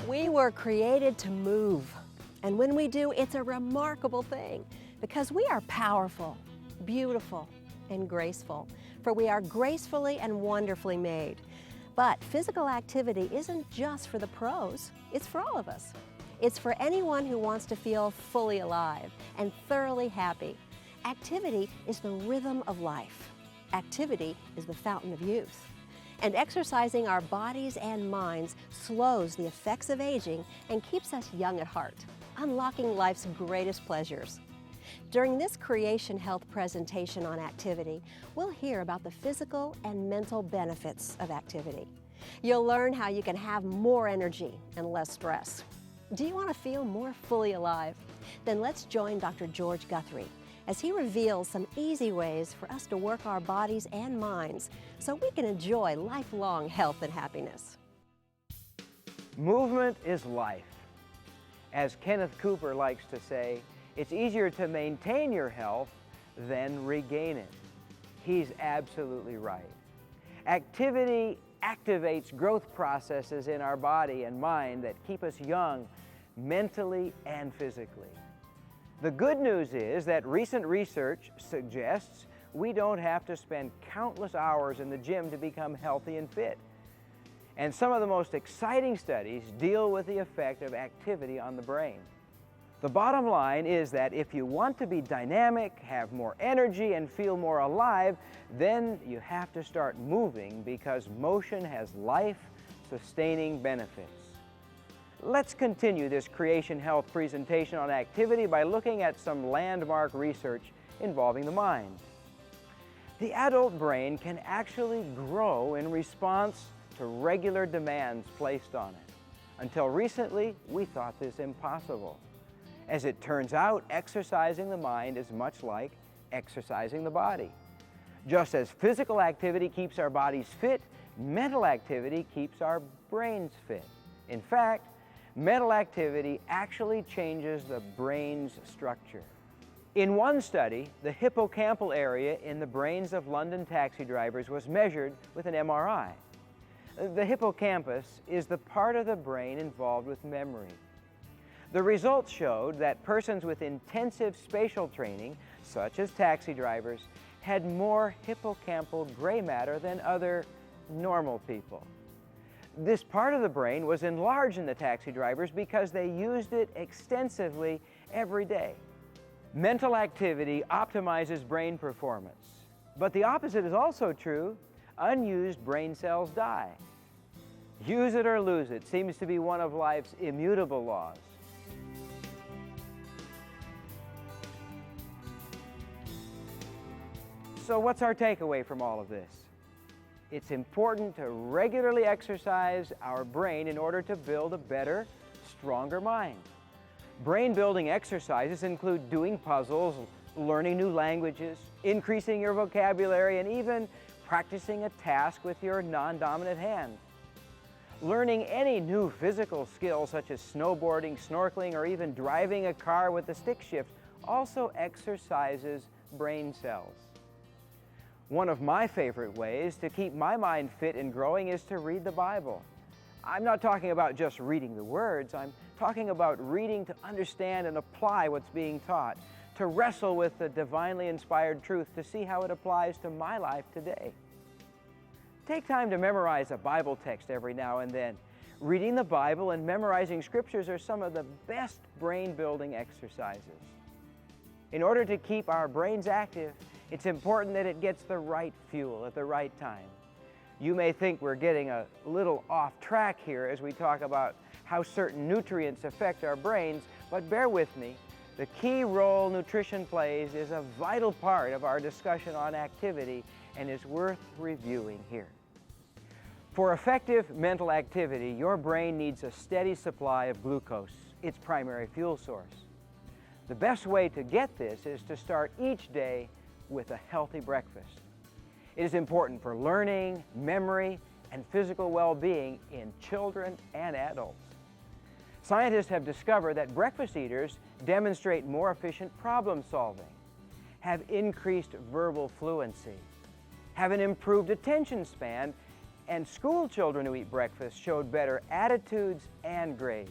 We were created to move, and when we do, it's a remarkable thing because we are powerful, beautiful, and graceful, for we are gracefully and wonderfully made. But physical activity isn't just for the pros, it's for all of us. It's for anyone who wants to feel fully alive and thoroughly happy. Activity is the rhythm of life. Activity is the fountain of youth. And exercising our bodies and minds slows the effects of aging and keeps us young at heart, unlocking life's greatest pleasures. During this Creation Health presentation on activity, we'll hear about the physical and mental benefits of activity. You'll learn how you can have more energy and less stress. Do you want to feel more fully alive? Then let's join Dr. George Guthrie as he reveals some easy ways for us to work our bodies and minds so we can enjoy lifelong health and happiness. Movement is life. As Kenneth Cooper likes to say, it's easier to maintain your health than regain it. He's absolutely right. Activity activates growth processes in our body and mind that keep us young mentally and physically. The good news is that recent research suggests we don't have to spend countless hours in the gym to become healthy and fit. And some of the most exciting studies deal with the effect of activity on the brain. The bottom line is that if you want to be dynamic, have more energy, and feel more alive, then you have to start moving because motion has life-sustaining benefits. Let's continue this Creation Health presentation on activity by looking at some landmark research involving the mind. The adult brain can actually grow in response to regular demands placed on it. Until recently, we thought this impossible. As it turns out, exercising the mind is much like exercising the body. Just as physical activity keeps our bodies fit, mental activity keeps our brains fit. In fact, mental activity actually changes the brain's structure. In one study, the hippocampal area in the brains of London taxi drivers was measured with an MRI. The hippocampus is the part of the brain involved with memory. The results showed that persons with intensive spatial training, such as taxi drivers, had more hippocampal gray matter than other normal people. This part of the brain was enlarged in the taxi drivers because they used it extensively every day. Mental activity optimizes brain performance. But the opposite is also true. Unused brain cells die. Use it or lose it seems to be one of life's immutable laws. So what's our takeaway from all of this? It's important to regularly exercise our brain in order to build a better, stronger mind. Brain-building exercises include doing puzzles, learning new languages, increasing your vocabulary, and even practicing a task with your non-dominant hand. Learning any new physical skill such as snowboarding, snorkeling, or even driving a car with a stick shift also exercises brain cells. One of my favorite ways to keep my mind fit and growing is to read the Bible. I'm not talking about just reading the words, I'm talking about reading to understand and apply what's being taught, to wrestle with the divinely inspired truth to see how it applies to my life today. Take time to memorize a Bible text every now and then. Reading the Bible and memorizing scriptures are some of the best brain-building exercises. In order to keep our brains active, it's important that it gets the right fuel at the right time. You may think we're getting a little off track here as we talk about how certain nutrients affect our brains, but bear with me. The key role nutrition plays is a vital part of our discussion on activity and is worth reviewing here. For effective mental activity, your brain needs a steady supply of glucose, its primary fuel source. The best way to get this is to start each day with a healthy breakfast. It is important for learning, memory, and physical well-being in children and adults. Scientists have discovered that breakfast eaters demonstrate more efficient problem solving, have increased verbal fluency, have an improved attention span, and school children who eat breakfast showed better attitudes and grades.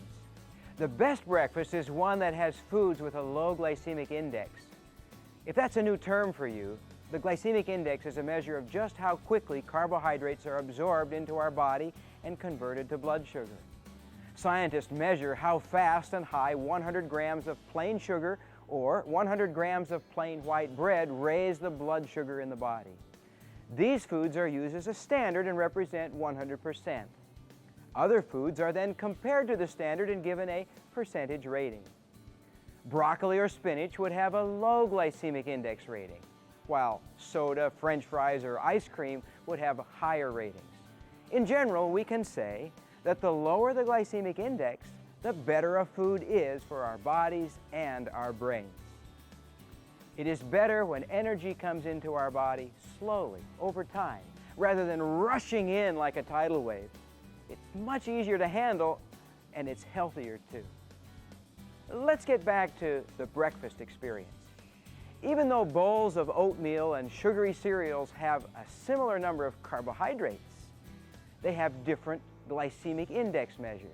The best breakfast is one that has foods with a low glycemic index. If that's a new term for you, the glycemic index is a measure of just how quickly carbohydrates are absorbed into our body and converted to blood sugar. Scientists measure how fast and high 100 grams of plain sugar or 100 grams of plain white bread raise the blood sugar in the body. These foods are used as a standard and represent 100%. Other foods are then compared to the standard and given a percentage rating. Broccoli or spinach would have a low glycemic index rating, while soda, French fries, or ice cream would have higher ratings. In general, we can say that the lower the glycemic index, the better a food is for our bodies and our brains. It is better when energy comes into our body slowly, over time, rather than rushing in like a tidal wave. It's much easier to handle, and it's healthier too. Let's get back to the breakfast experience. Even though bowls of oatmeal and sugary cereals have a similar number of carbohydrates, they have different glycemic index measures.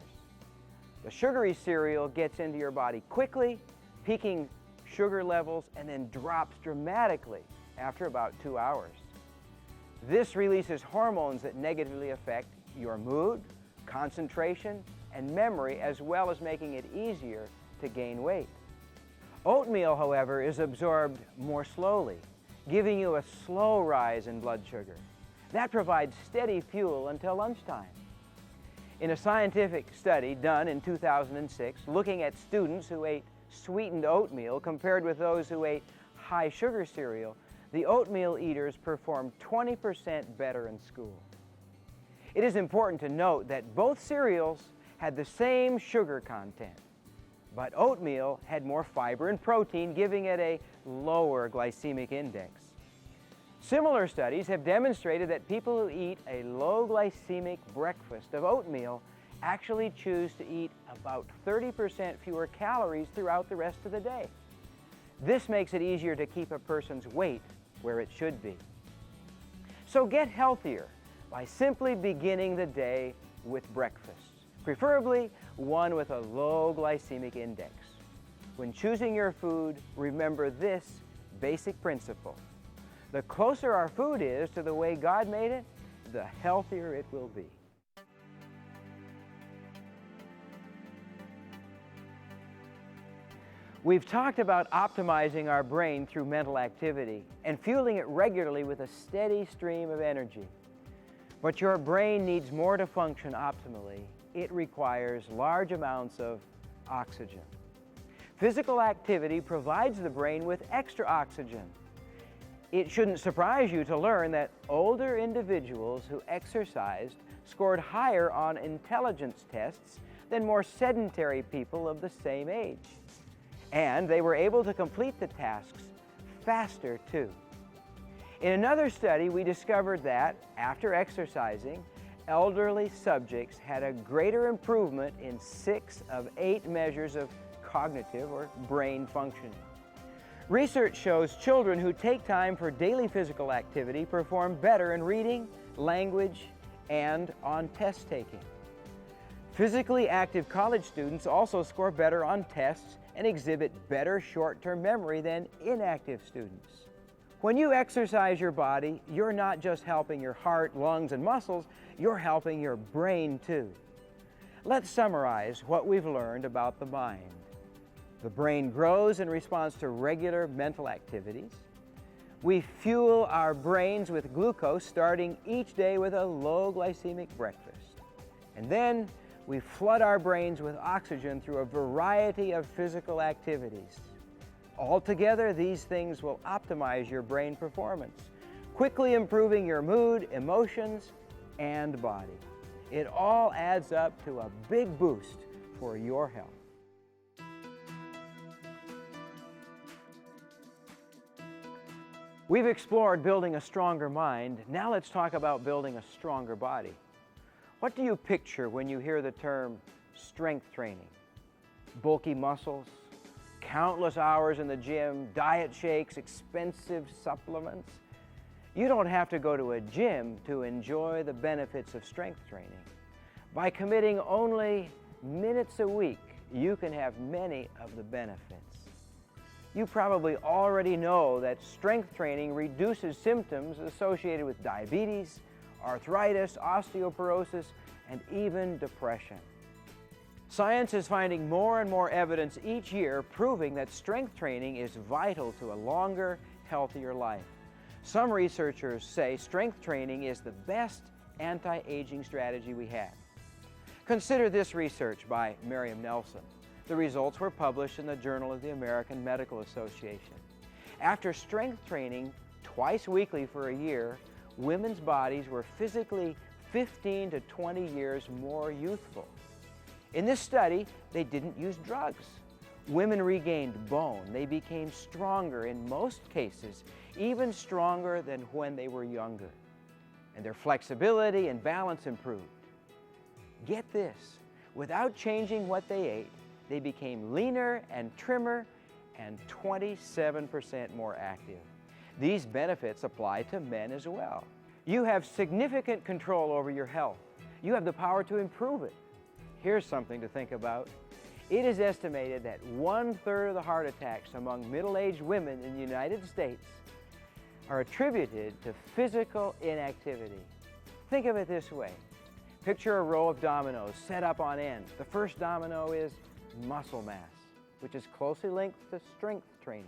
The sugary cereal gets into your body quickly, peaking sugar levels, and then drops dramatically after about 2 hours. This releases hormones that negatively affect your mood, concentration, and memory, as well as making it easier to gain weight. Oatmeal, however, is absorbed more slowly, giving you a slow rise in blood sugar. That provides steady fuel until lunchtime. In a scientific study done in 2006, looking at students who ate sweetened oatmeal compared with those who ate high sugar cereal, the oatmeal eaters performed 20% better in school. It is important to note that both cereals had the same sugar content, but oatmeal had more fiber and protein, giving it a lower glycemic index. Similar studies have demonstrated that people who eat a low glycemic breakfast of oatmeal actually choose to eat about 30% fewer calories throughout the rest of the day. This makes it easier to keep a person's weight where it should be. So get healthier by simply beginning the day with breakfast, preferably one with a low glycemic index. When choosing your food, remember this basic principle. The closer our food is to the way God made it, the healthier it will be. We've talked about optimizing our brain through mental activity and fueling it regularly with a steady stream of energy. But your brain needs more to function optimally. It requires large amounts of oxygen. Physical activity provides the brain with extra oxygen. It shouldn't surprise you to learn that older individuals who exercised scored higher on intelligence tests than more sedentary people of the same age. And they were able to complete the tasks faster too. In another study, we discovered that after exercising, elderly subjects had a greater improvement in 6 of 8 measures of cognitive or brain functioning. Research shows children who take time for daily physical activity perform better in reading, language, and on test taking. Physically active college students also score better on tests and exhibit better short-term memory than inactive students. When you exercise your body, you're not just helping your heart, lungs, and muscles, you're helping your brain too. Let's summarize what we've learned about the mind. The brain grows in response to regular mental activities. We fuel our brains with glucose starting each day with a low glycemic breakfast. And then we flood our brains with oxygen through a variety of physical activities. Altogether, these things will optimize your brain performance, quickly improving your mood, emotions, and body. It all adds up to a big boost for your health. We've explored building a stronger mind. Now let's talk about building a stronger body. What do you picture when you hear the term strength training? Bulky muscles, countless hours in the gym, diet shakes, expensive supplements? You don't have to go to a gym to enjoy the benefits of strength training. By committing only minutes a week, you can have many of the benefits. You probably already know that strength training reduces symptoms associated with diabetes, arthritis, osteoporosis, and even depression. Science is finding more and more evidence each year proving that strength training is vital to a longer, healthier life. Some researchers say strength training is the best anti-aging strategy we have. Consider this research by Miriam Nelson. The results were published in the Journal of the American Medical Association. After strength training twice weekly for a year, women's bodies were physically 15 to 20 years more youthful. In this study, they didn't use drugs. Women regained bone. They became stronger, in most cases, even stronger than when they were younger. And their flexibility and balance improved. Get this, without changing what they ate, they became leaner and trimmer and 27% more active. These benefits apply to men as well. You have significant control over your health. You have the power to improve it. Here's something to think about. It is estimated that 1/3 of the heart attacks among middle-aged women in the United States are attributed to physical inactivity. Think of it this way. Picture a row of dominoes set up on end. The first domino is muscle mass, which is closely linked to strength training.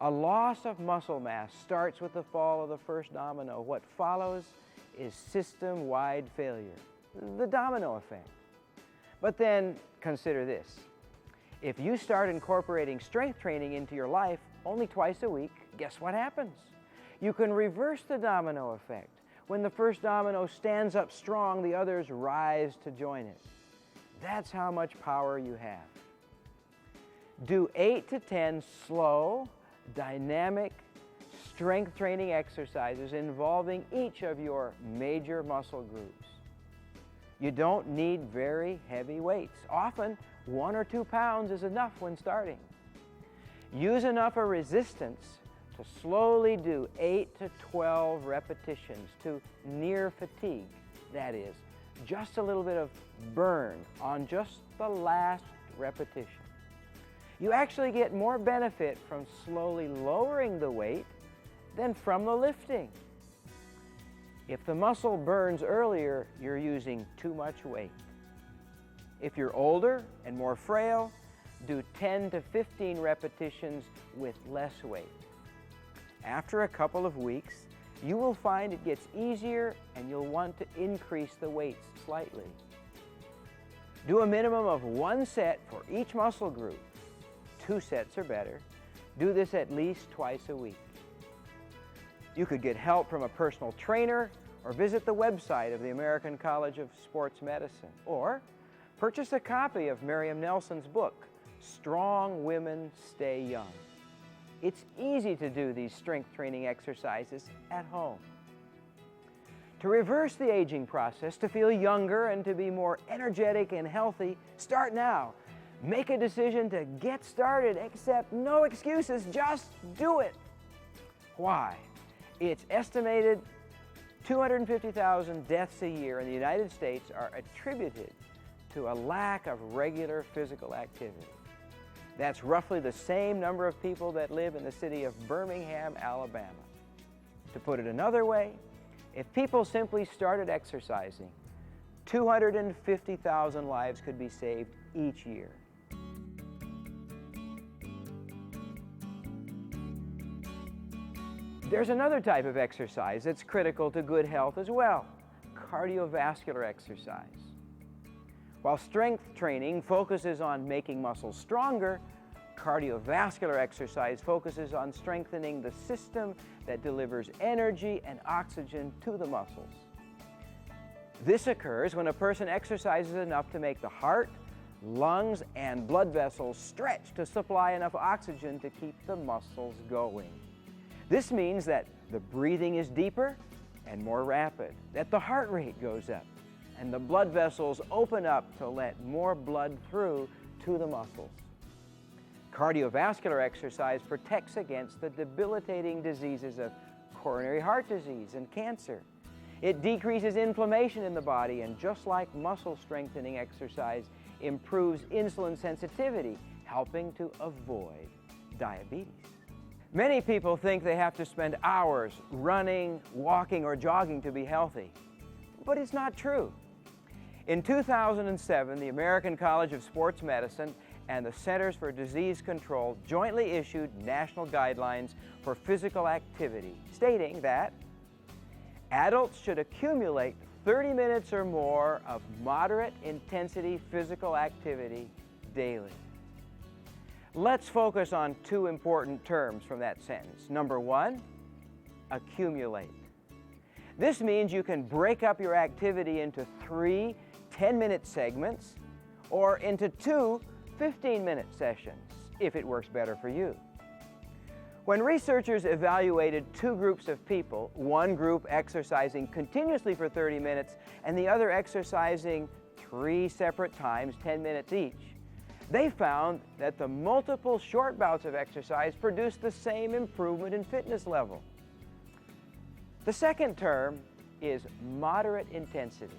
A loss of muscle mass starts with the fall of the first domino. What follows is system-wide failure, the domino effect. But then consider this. If you start incorporating strength training into your life only twice a week, guess what happens? You can reverse the domino effect. When the first domino stands up strong, the others rise to join it. That's how much power you have. Do 8 to 10 slow, dynamic strength training exercises involving each of your major muscle groups. You don't need very heavy weights. Often, 1 or 2 pounds is enough when starting. Use enough of resistance to slowly do 8 to 12 repetitions to near fatigue. That is, just a little bit of burn on just the last repetition. You actually get more benefit from slowly lowering the weight than from the lifting. If the muscle burns earlier, you're using too much weight. If you're older and more frail, do 10 to 15 repetitions with less weight. After a couple of weeks, you will find it gets easier and you'll want to increase the weights slightly. Do a minimum of 1 set for each muscle group. 2 sets are better. Do this at least twice a week. You could get help from a personal trainer or visit the website of the American College of Sports Medicine, or purchase a copy of Miriam Nelson's book, Strong Women Stay Young. It's easy to do these strength training exercises at home. To reverse the aging process, to feel younger and to be more energetic and healthy, start now. Make a decision to get started, accept no excuses, just do it. Why? It's estimated 250,000 deaths a year in the United States are attributed to a lack of regular physical activity. That's roughly the same number of people that live in the city of Birmingham, Alabama. To put it another way, if people simply started exercising, 250,000 lives could be saved each year. There's another type of exercise that's critical to good health as well, cardiovascular exercise. While strength training focuses on making muscles stronger, cardiovascular exercise focuses on strengthening the system that delivers energy and oxygen to the muscles. This occurs when a person exercises enough to make the heart, lungs, and blood vessels stretch to supply enough oxygen to keep the muscles going. This means that the breathing is deeper and more rapid, that the heart rate goes up, and the blood vessels open up to let more blood through to the muscles. Cardiovascular exercise protects against the debilitating diseases of coronary heart disease and cancer. It decreases inflammation in the body, and just like muscle strengthening exercise, improves insulin sensitivity, helping to avoid diabetes. Many people think they have to spend hours running, walking, or jogging to be healthy, but it's not true. In 2007, the American College of Sports Medicine and the Centers for Disease Control jointly issued national guidelines for physical activity, stating that adults should accumulate 30 minutes or more of moderate intensity physical activity daily. Let's focus on two important terms from that sentence. Number one, accumulate. This means you can break up your activity into 3 10-minute segments or into 2 15-minute sessions, if it works better for you. When researchers evaluated 2 groups of people, one group exercising continuously for 30 minutes and the other exercising 3 separate times, 10 minutes each, they found that the multiple short bouts of exercise produced the same improvement in fitness level. The second term is moderate intensity.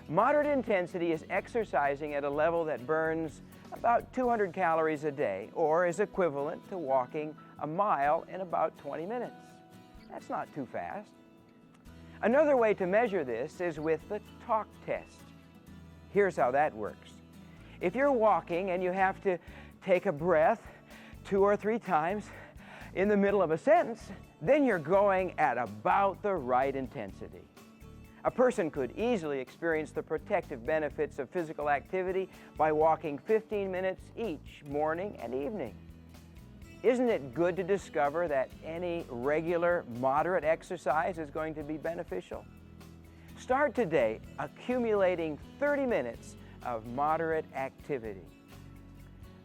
Moderate intensity is exercising at a level that burns about 200 calories a day, or is equivalent to walking a mile in about 20 minutes. That's not too fast. Another way to measure this is with the talk test. Here's how that works. If you're walking and you have to take a breath 2 or 3 times in the middle of a sentence, then you're going at about the right intensity. A person could easily experience the protective benefits of physical activity by walking 15 minutes each morning and evening. Isn't it good to discover that any regular, moderate exercise is going to be beneficial? Start today accumulating 30 minutes of moderate activity.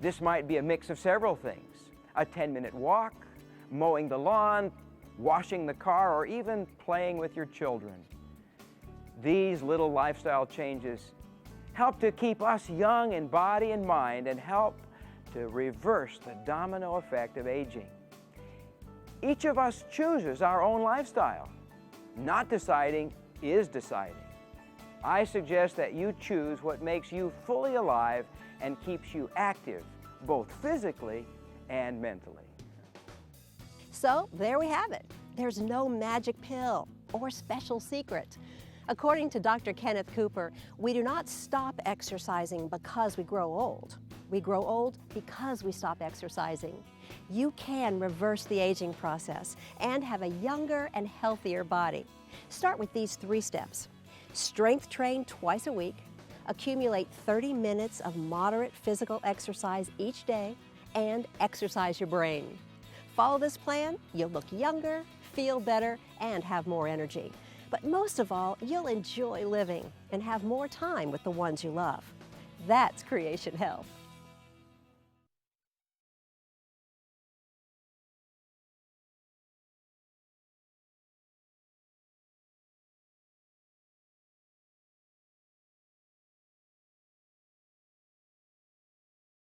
This might be a mix of several things: a 10-minute walk, mowing the lawn, washing the car, or even playing with your children. These little lifestyle changes help to keep us young in body and mind and help to reverse the domino effect of aging. Each of us chooses our own lifestyle. Not deciding is deciding. I suggest that you choose what makes you fully alive and keeps you active, both physically and mentally. So there we have it. There's no magic pill or special secret. According to Dr. Kenneth Cooper, we do not stop exercising because we grow old. We grow old because we stop exercising. You can reverse the aging process and have a younger and healthier body. Start with these 3 steps. Strength train twice a week, accumulate 30 minutes of moderate physical exercise each day, and exercise your brain. Follow this plan, you'll look younger, feel better, and have more energy. But most of all, you'll enjoy living and have more time with the ones you love. That's creation health.